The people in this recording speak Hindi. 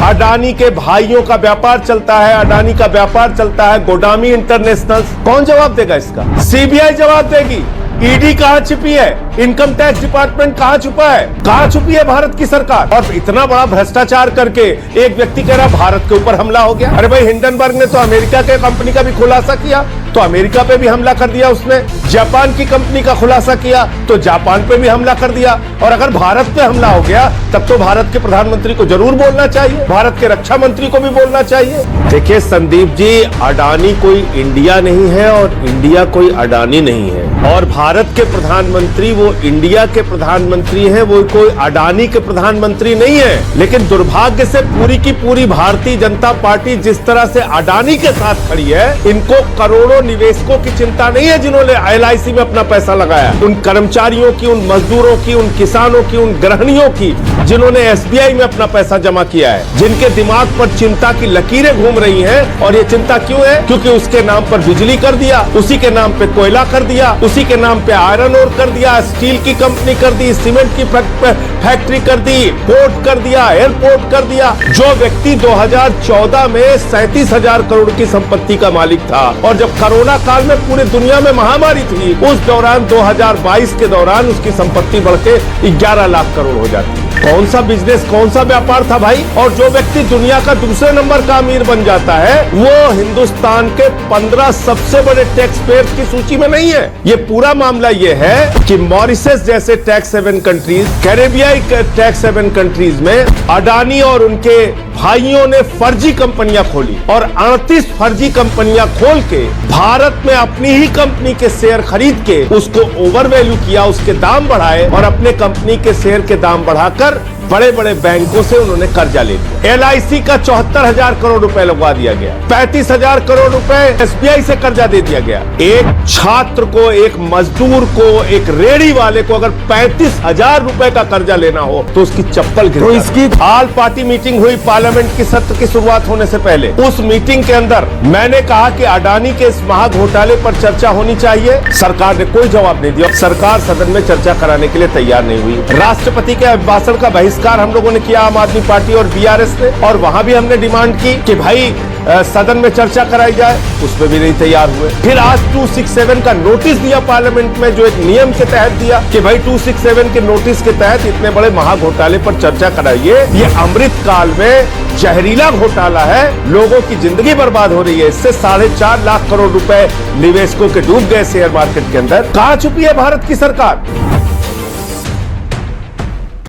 अडानी के भाइयों का व्यापार चलता है, अडानी का व्यापार चलता है, गोडामी इंटरनेशनल। कौन जवाब देगा इसका? सीबीआई जवाब देगी। ईडी कहां छिपी है? इनकम टैक्स डिपार्टमेंट कहां छुपा है? कहां छुपी है भारत की सरकार? और इतना बड़ा भ्रष्टाचार करके एक व्यक्ति कह रहा भारत के ऊपर हमला हो गया। अरे भाई, हिंडनबर्ग ने तो अमेरिका के कंपनी का भी खुलासा किया, तो अमेरिका पे भी हमला कर दिया उसने। जापान की कंपनी का खुलासा किया तो जापान पे भी हमला कर दिया। और अगर भारत पे हमला हो गया तब तो भारत के प्रधानमंत्री को जरूर बोलना चाहिए, भारत के रक्षा मंत्री को भी बोलना चाहिए। देखिए संदीप जी, अडानी कोई इंडिया नहीं है और इंडिया कोई अडानी नहीं है। और भारत के प्रधानमंत्री वो इंडिया के प्रधानमंत्री हैं, वो कोई अडानी के प्रधानमंत्री नहीं है। लेकिन दुर्भाग्य से पूरी की पूरी भारतीय जनता पार्टी जिस तरह से अडानी के साथ खड़ी है, इनको करोड़ों निवेशकों की चिंता नहीं है जिन्होंने एलआईसी में अपना पैसा लगाया, उन कर्मचारियों की, उन मजदूरों की, उन किसानों की, उन गृहिणियों की जिन्होंने एसबीआई में अपना पैसा जमा किया है, जिनके दिमाग पर चिंता की लकीरें घूम रही हैं। और ये चिंता क्यों है? क्योंकि उसके नाम पर बिजली कर दिया, उसी के नाम पे कोयला कर दिया, उसी के नाम पे आयरन ओर कर दिया, स्टील की कंपनी कर दी, सीमेंट की फैक्ट्री कर दी, पोर्ट कर दिया, एयरपोर्ट कर दिया। जो व्यक्ति 2014 में 37,000 करोड़ की संपत्ति का मालिक था और जब कोरोना काल में पूरे दुनिया में महामारी थी, उस दौरान 2022 के दौरान उसकी संपत्ति बढ़ के 11 लाख करोड़ हो जाती। कौन सा बिजनेस, कौन सा व्यापार था भाई? और जो व्यक्ति दुनिया का दूसरे नंबर का अमीर बन जाता है, वो हिंदुस्तान के 15 सबसे बड़े टैक्स पेयर्स की सूची में नहीं है। ये पूरा मामला ये है कि मॉरिशस जैसे टैक्स हेवन कंट्रीज, कैरेबियाई टैक्स हेवन कंट्रीज में अडानी और उनके भाइयों ने फर्जी कंपनियां खोली और 38 फर्जी कंपनियां खोल के भारत में अपनी ही कंपनी के शेयर खरीद के उसको ओवर वैल्यू किया, उसके दाम बढ़ाए और अपने कंपनी के शेयर के दाम बढ़ाकर बड़े बड़े बैंकों से उन्होंने कर्जा ले लिया। एलआईसी का 74,000 करोड़ रुपए लगवा दिया गया, 35,000 करोड़ रुपए एसबीआई से कर्जा दे दिया गया। एक छात्र को, एक मजदूर को, एक रेहड़ी वाले को अगर 35,000 रुपए का कर्जा लेना हो तो उसकी चप्पल गिर जाती। तो इसकी ऑल पार्टी मीटिंग हुई पार्लियामेंट की सत्र की शुरुआत होने से पहले। उस मीटिंग के अंदर मैंने कहा कि अडानी के इस महाघोटाले पर चर्चा होनी चाहिए। सरकार ने कोई जवाब नहीं दिया। सरकार सदन में चर्चा कराने के लिए तैयार नहीं हुई। राष्ट्रपति के अभिभाषण का बहिष्कार हम लोगों ने किया, आम आदमी पार्टी और बीआरएस ने, और वहां भी हमने डिमांड की कि भाई सदन में चर्चा कराई जाए, उसमें भी नहीं तैयार हुए। फिर आज 267 का नोटिस दिया पार्लियामेंट में, जो एक नियम के तहत दिया कि भाई 267 के नोटिस के तहत इतने बड़े महाघोटाले पर चर्चा कराइए। ये अमृत काल में जहरीला घोटाला है, लोगों की जिंदगी बर्बाद हो रही है। इससे 4.5 लाख करोड़ रुपए निवेशकों के डूब गए शेयर मार्केट के अंदर। कहां छुपी है भारत की सरकार?